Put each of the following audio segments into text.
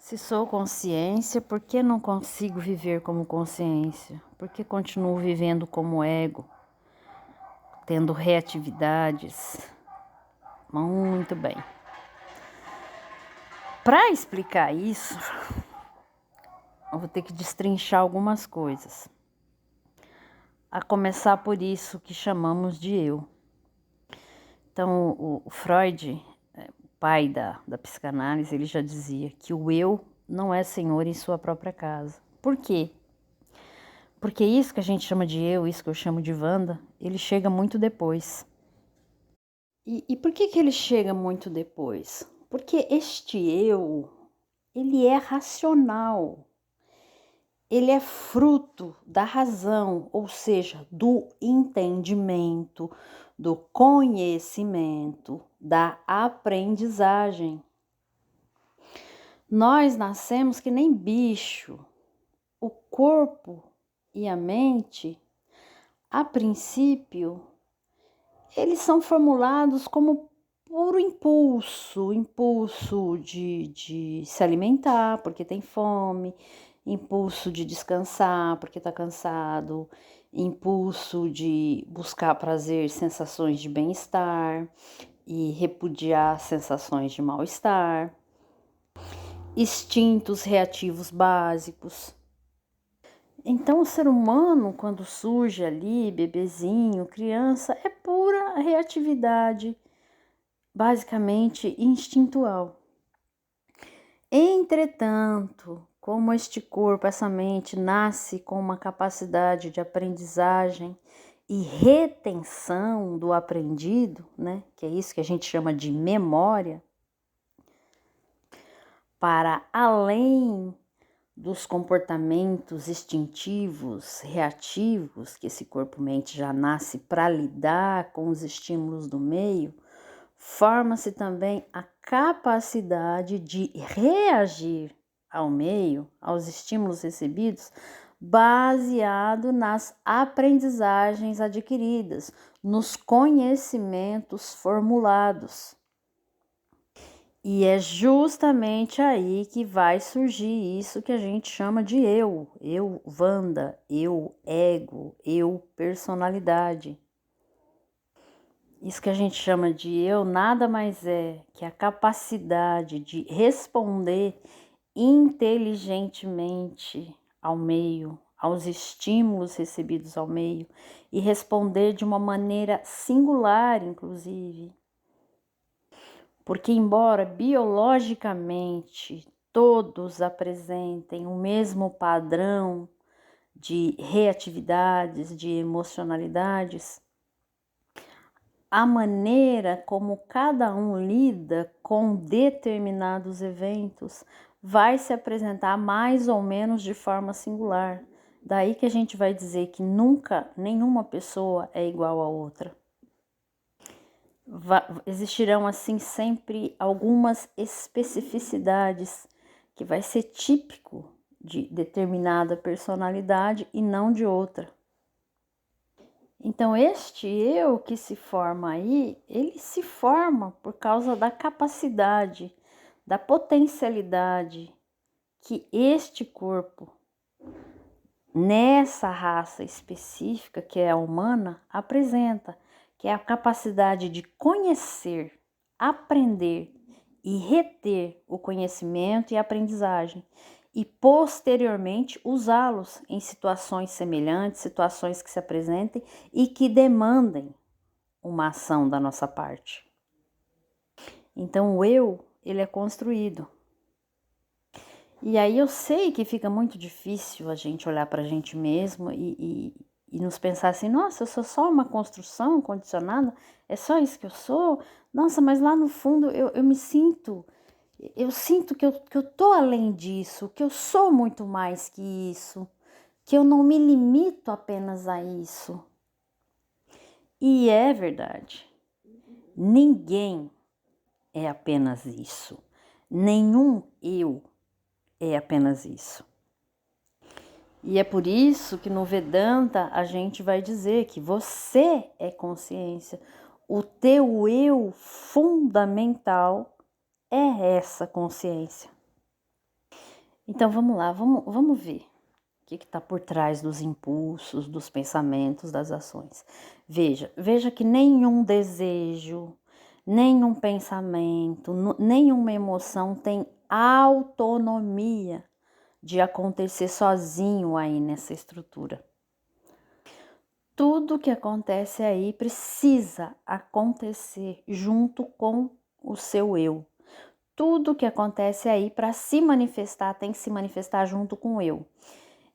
Se sou consciência, por que não consigo viver como consciência? Por que continuo vivendo como ego, tendo reatividades? Muito bem. Para explicar isso, eu vou ter que destrinchar algumas coisas. A começar por isso que chamamos de eu. Então, o Freud, pai da psicanálise, ele já dizia que o eu não é senhor em sua própria casa. Por quê? Porque isso que a gente chama de eu, isso que eu chamo de Wanda, ele chega muito depois. E por que ele chega muito depois? Porque este eu, ele é racional. Ele é fruto da razão, ou seja, do entendimento, do conhecimento, da aprendizagem. Nós nascemos que nem bicho. O corpo e a mente, a princípio, eles são formulados como puro impulso de se alimentar, porque tem fome, impulso de descansar, porque está cansado, impulso de buscar prazer, sensações de bem-estar e repudiar sensações de mal-estar, instintos reativos básicos. Então, o ser humano, quando surge ali, bebezinho, criança, é pura reatividade, basicamente instintual. Entretanto, como este corpo, essa mente, nasce com uma capacidade de aprendizagem e retenção do aprendido, né? Que é isso que a gente chama de memória, para além dos comportamentos instintivos, reativos, que esse corpo-mente já nasce para lidar com os estímulos do meio, forma-se também a capacidade de reagir ao meio, aos estímulos recebidos, baseado nas aprendizagens adquiridas, nos conhecimentos formulados. E é justamente aí que vai surgir isso que a gente chama de eu Wanda, eu ego, eu personalidade. Isso que a gente chama de eu nada mais é que a capacidade de responder inteligentemente ao meio, aos estímulos recebidos ao meio e responder de uma maneira singular, inclusive. Porque, embora biologicamente todos apresentem o mesmo padrão de reatividades, de emocionalidades, a maneira como cada um lida com determinados eventos vai se apresentar mais ou menos de forma singular. Daí que a gente vai dizer que nunca nenhuma pessoa é igual a outra. Existirão assim sempre algumas especificidades que vai ser típico de determinada personalidade e não de outra. Então este eu que se forma aí, ele se forma por causa da capacidade, da potencialidade que este corpo, nessa raça específica que é a humana, apresenta, que é a capacidade de conhecer, aprender e reter o conhecimento e a aprendizagem e posteriormente usá-los em situações semelhantes, situações que se apresentem e que demandem uma ação da nossa parte. Então o eu, ele é construído. E aí eu sei que fica muito difícil a gente olhar para a gente mesmo e nos pensar assim, nossa, eu sou só uma construção condicionada, é só isso que eu sou? Nossa, mas lá no fundo eu me sinto, eu sinto que eu tô além disso, que eu sou muito mais que isso, que eu não me limito apenas a isso. E é verdade, ninguém é apenas isso, nenhum eu é apenas isso. E é por isso que no Vedanta a gente vai dizer que você é consciência. O teu eu fundamental é essa consciência. Então vamos lá, vamos ver o que está por trás dos impulsos, dos pensamentos, das ações. Veja que nenhum desejo, nenhum pensamento, nenhuma emoção tem autonomia de acontecer sozinho aí nessa estrutura. Tudo que acontece aí precisa acontecer junto com o seu eu. Tudo que acontece aí para se manifestar tem que se manifestar junto com o eu.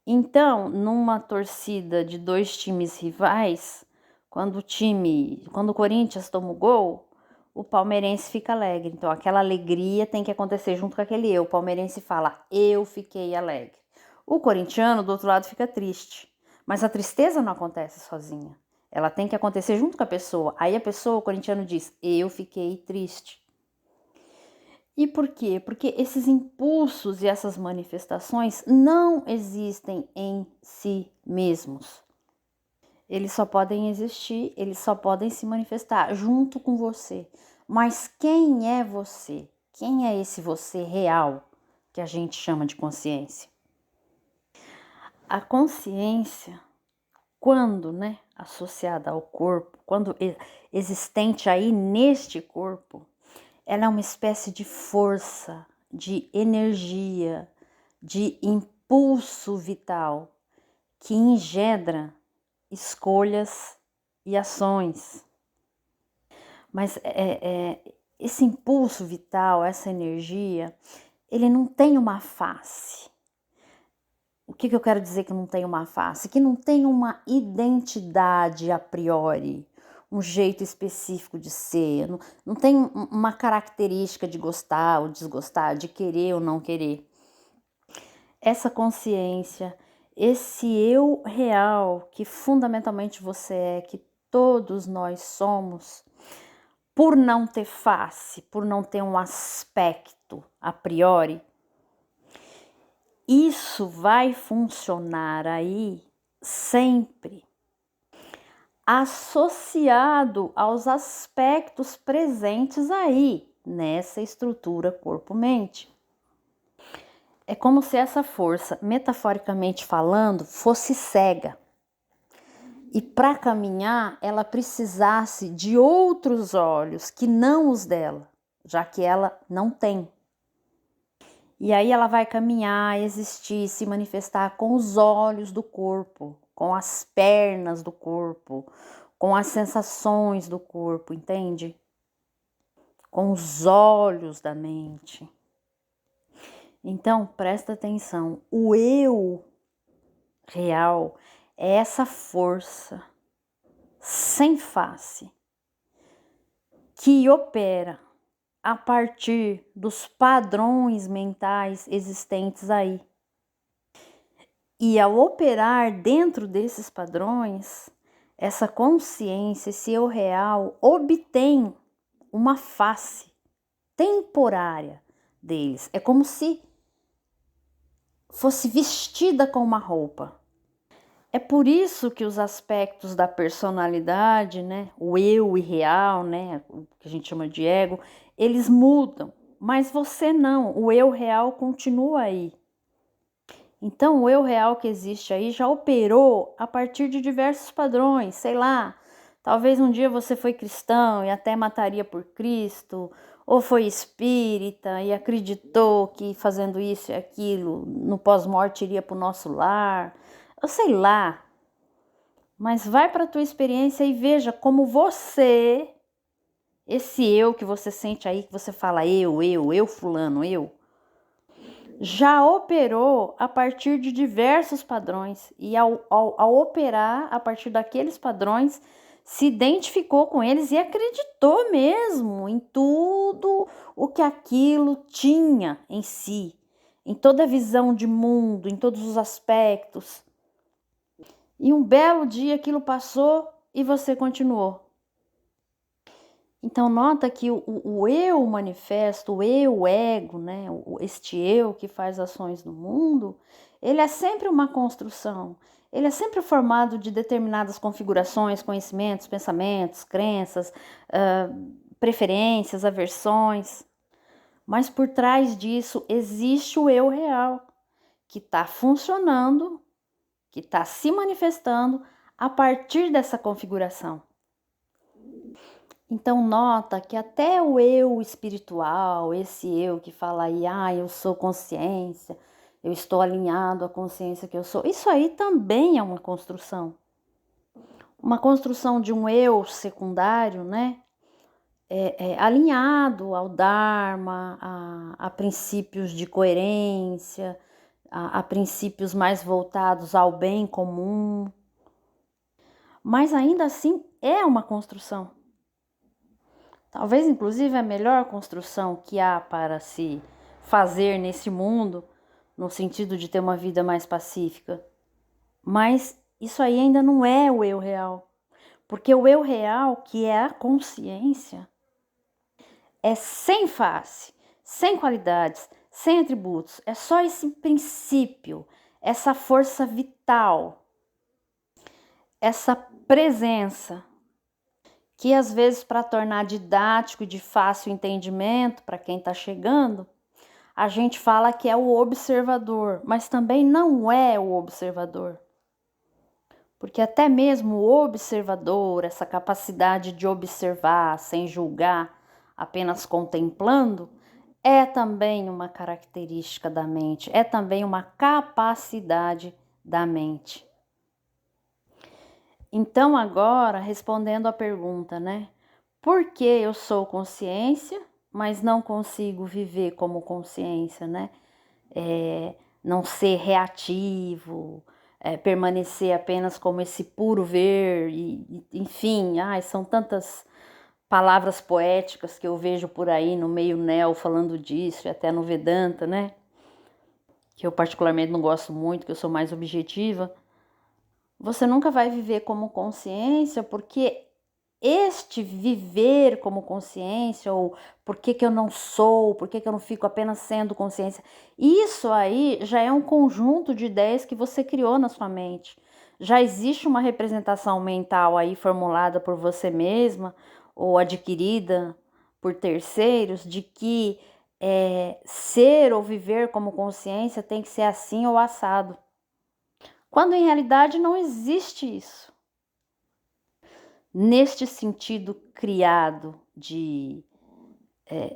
Então, numa torcida de dois times rivais, quando o Corinthians toma o gol, o palmeirense fica alegre. Então, aquela alegria tem que acontecer junto com aquele eu. O palmeirense fala, eu fiquei alegre. O corintiano, do outro lado, fica triste. Mas a tristeza não acontece sozinha. Ela tem que acontecer junto com a pessoa. Aí a pessoa, o corintiano, diz, eu fiquei triste. E por quê? Porque esses impulsos e essas manifestações não existem em si mesmos. Eles só podem existir, eles só podem se manifestar junto com você. Mas quem é você? Quem é esse você real que a gente chama de consciência? A consciência, quando, associada ao corpo, quando existente aí neste corpo, ela é uma espécie de força, de energia, de impulso vital que engendra escolhas e ações. Mas esse impulso vital, essa energia, ele não tem uma face. O que eu quero dizer que não tem uma face? Que não tem uma identidade a priori, um jeito específico de ser, não tem uma característica de gostar ou desgostar, de querer ou não querer. Essa consciência, esse eu real que fundamentalmente você é, que todos nós somos, por não ter face, por não ter um aspecto a priori, isso vai funcionar aí sempre associado aos aspectos presentes aí nessa estrutura corpo-mente. É como se essa força, metaforicamente falando, fosse cega. E para caminhar, ela precisasse de outros olhos que não os dela, já que ela não tem. E aí ela vai caminhar, existir, se manifestar com os olhos do corpo, com as pernas do corpo, com as sensações do corpo, entende? Com os olhos da mente. Então, presta atenção, o eu real é essa força sem face que opera a partir dos padrões mentais existentes aí. E ao operar dentro desses padrões, essa consciência, esse eu real, obtém uma face temporária deles. É como se fosse vestida com uma roupa. É por isso que os aspectos da personalidade, o eu irreal, o que a gente chama de ego, eles mudam, mas você não, o eu real continua aí. Então, o eu real que existe aí já operou a partir de diversos padrões, sei lá, talvez um dia você foi cristão e até mataria por Cristo, ou foi espírita e acreditou que fazendo isso e aquilo, no pós-morte iria para o nosso lar, eu sei lá. Mas vai para a tua experiência e veja como você, esse eu que você sente aí, que você fala eu fulano, eu, já operou a partir de diversos padrões e ao operar a partir daqueles padrões, se identificou com eles e acreditou mesmo em tudo o que aquilo tinha em si, em toda a visão de mundo, em todos os aspectos. E um belo dia aquilo passou e você continuou. Então nota que o eu manifesto, o eu ego, este eu que faz ações no mundo, ele é sempre uma construção. Ele é sempre formado de determinadas configurações, conhecimentos, pensamentos, crenças, preferências, aversões. Mas por trás disso existe o eu real. que está funcionando, que está se manifestando a partir dessa configuração. Então nota que até o eu espiritual, esse eu que fala aí, eu sou consciência, eu estou alinhado à consciência que eu sou, isso aí também é uma construção. Uma construção de um eu secundário, né? Alinhado ao Dharma, a princípios de coerência, a princípios mais voltados ao bem comum. Mas ainda assim é uma construção. Talvez, inclusive, a melhor construção que há para se fazer nesse mundo, no sentido de ter uma vida mais pacífica. Mas isso aí ainda não é o eu real. Porque o eu real, que é a consciência, é sem face, sem qualidades, sem atributos. É só esse princípio, essa força vital, essa presença, que às vezes, para tornar didático e de fácil entendimento para quem está chegando, a gente fala que é o observador, mas também não é o observador. Porque até mesmo o observador, essa capacidade de observar sem julgar, apenas contemplando, é também uma característica da mente, é também uma capacidade da mente. Então agora, respondendo à pergunta, né? Por que eu sou consciência, mas não consigo viver como consciência, né? Não ser reativo, permanecer apenas como esse puro ver, enfim, são tantas palavras poéticas que eu vejo por aí no meio neo falando disso, e até no Vedanta, né? Que eu particularmente não gosto muito, que eu sou mais objetiva. Você nunca vai viver como consciência, porque este viver como consciência, ou por que eu não sou, por que eu não fico apenas sendo consciência, isso aí já é um conjunto de ideias que você criou na sua mente. Já existe uma representação mental aí formulada por você mesma, ou adquirida por terceiros, de que ser ou viver como consciência tem que ser assim ou assado. Quando em realidade não existe isso. Neste sentido criado de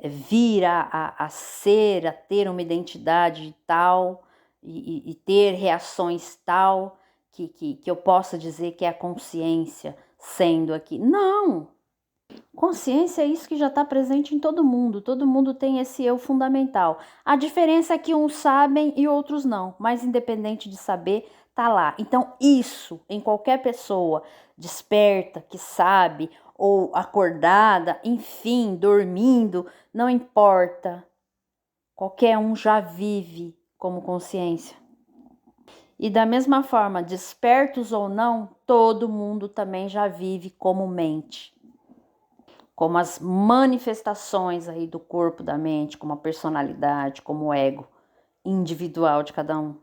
vir a ser, a ter uma identidade tal e ter reações tal que eu possa dizer que é a consciência sendo aqui. Não! Consciência é isso que já está presente em todo mundo tem esse eu fundamental. A diferença é que uns sabem e outros não, mas independente de saber, tá lá. Então isso, em qualquer pessoa desperta, que sabe, ou acordada, enfim, dormindo, não importa. Qualquer um já vive como consciência. E da mesma forma, despertos ou não, todo mundo também já vive como mente. Como as manifestações aí do corpo, da mente, como a personalidade, como o ego individual de cada um.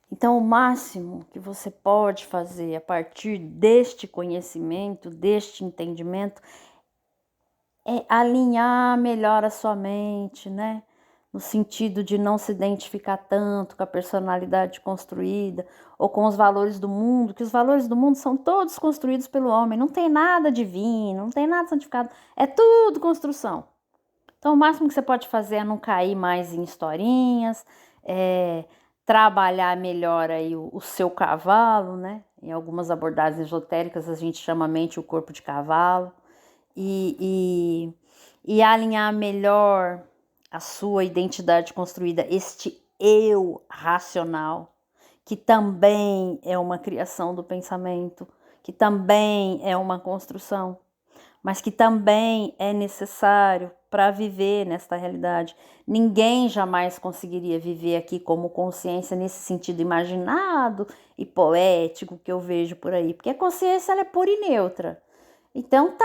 Então, o máximo que você pode fazer a partir deste conhecimento, deste entendimento, é alinhar melhor a sua mente, né? No sentido de não se identificar tanto com a personalidade construída ou com os valores do mundo, que os valores do mundo são todos construídos pelo homem, não tem nada divino, não tem nada santificado, é tudo construção. Então o máximo que você pode fazer é não cair mais em historinhas, trabalhar melhor aí o seu cavalo, né? Em algumas abordagens esotéricas a gente chama a mente o corpo de cavalo, e alinhar melhor a sua identidade construída, este eu racional, que também é uma criação do pensamento, que também é uma construção, mas que também é necessário para viver nesta realidade. Ninguém jamais conseguiria viver aqui como consciência nesse sentido imaginado e poético que eu vejo por aí, porque a consciência ela é pura e neutra. Então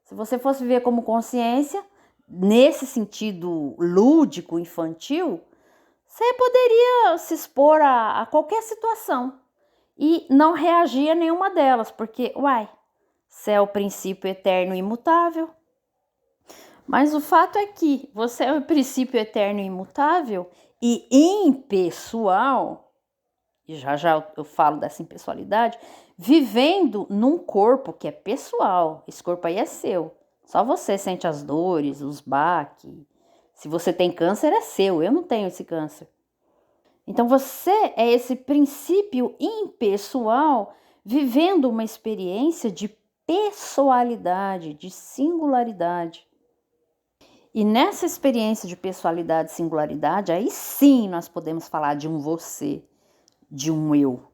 se você fosse viver como consciência, nesse sentido lúdico, infantil, você poderia se expor a qualquer situação e não reagir a nenhuma delas, porque, se é o princípio eterno e imutável. Mas o fato é que você é o princípio eterno e imutável e impessoal, e já já eu falo dessa impessoalidade, vivendo num corpo que é pessoal. Esse corpo aí é seu. Só você sente as dores, os baques. Se você tem câncer, é seu. Eu não tenho esse câncer. Então você é esse princípio impessoal vivendo uma experiência de pessoalidade, de singularidade. E nessa experiência de pessoalidade e singularidade, aí sim nós podemos falar de um você, de um eu.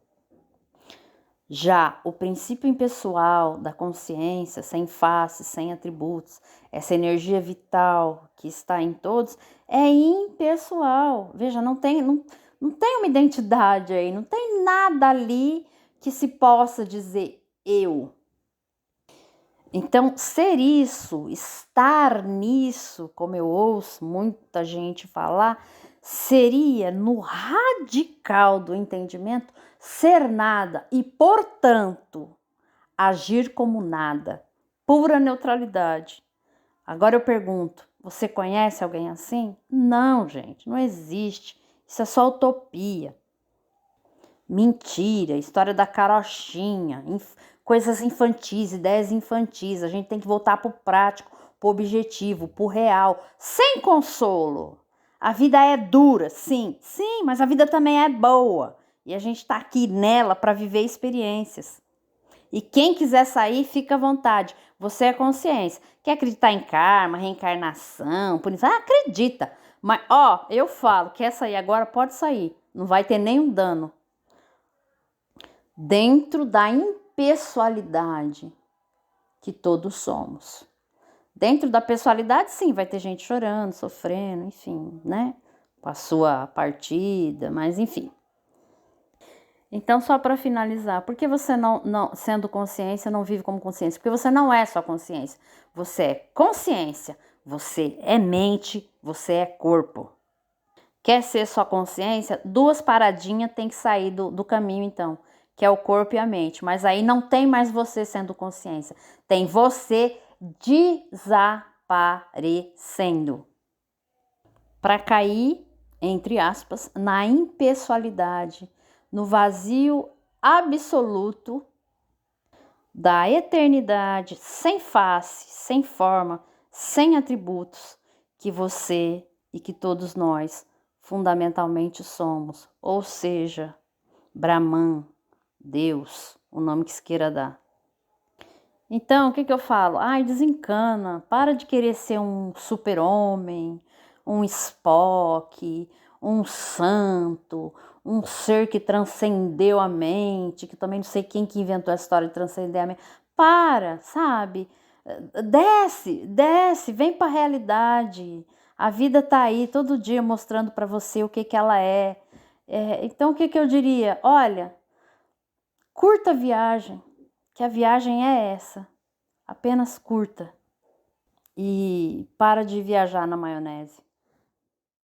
Já o princípio impessoal da consciência, sem faces, sem atributos, essa energia vital que está em todos, é impessoal. Veja, não tem uma identidade aí, não tem nada ali que se possa dizer eu. Então, ser isso, estar nisso, como eu ouço muita gente falar, seria no radical do entendimento ser nada e, portanto, agir como nada, pura neutralidade. Agora eu pergunto, você conhece alguém assim? Não, gente, não existe. Isso é só utopia. Mentira, história da carochinha, coisas infantis, ideias infantis. A gente tem que voltar pro prático, pro objetivo, pro real, sem consolo. A vida é dura, sim, mas a vida também é boa. E a gente tá aqui nela para viver experiências. E quem quiser sair, fica à vontade. Você é consciência. Quer acreditar em karma, reencarnação, punição? Acredita. Mas, eu falo, quer sair agora, pode sair. Não vai ter nenhum dano. Dentro da impessoalidade que todos somos. Dentro da pessoalidade, sim, vai ter gente chorando, sofrendo, enfim, né? Com a sua partida, mas enfim. Então, só para finalizar, por que você não, sendo consciência, não vive como consciência? Porque você não é só consciência. Você é consciência, você é mente, você é corpo. Quer ser só consciência? 2 paradinhas tem que sair do caminho, então, que é o corpo e a mente. Mas aí não tem mais você sendo consciência. Tem você desaparecendo. Para cair, entre aspas, na impessoalidade, no vazio absoluto da eternidade, sem face, sem forma, sem atributos, que você e que todos nós fundamentalmente somos, ou seja, Brahman, Deus, o nome que se queira dar. Então, o que eu falo? Desencana, para de querer ser um super-homem, um Spock, um santo, um ser que transcendeu a mente, que também não sei quem que inventou a história de transcender a mente. Para, sabe? Desce, vem para a realidade. A vida tá aí todo dia mostrando para você o que ela é. Então, o que eu diria? Olha, curta a viagem, que a viagem é essa. Apenas curta. E para de viajar na maionese.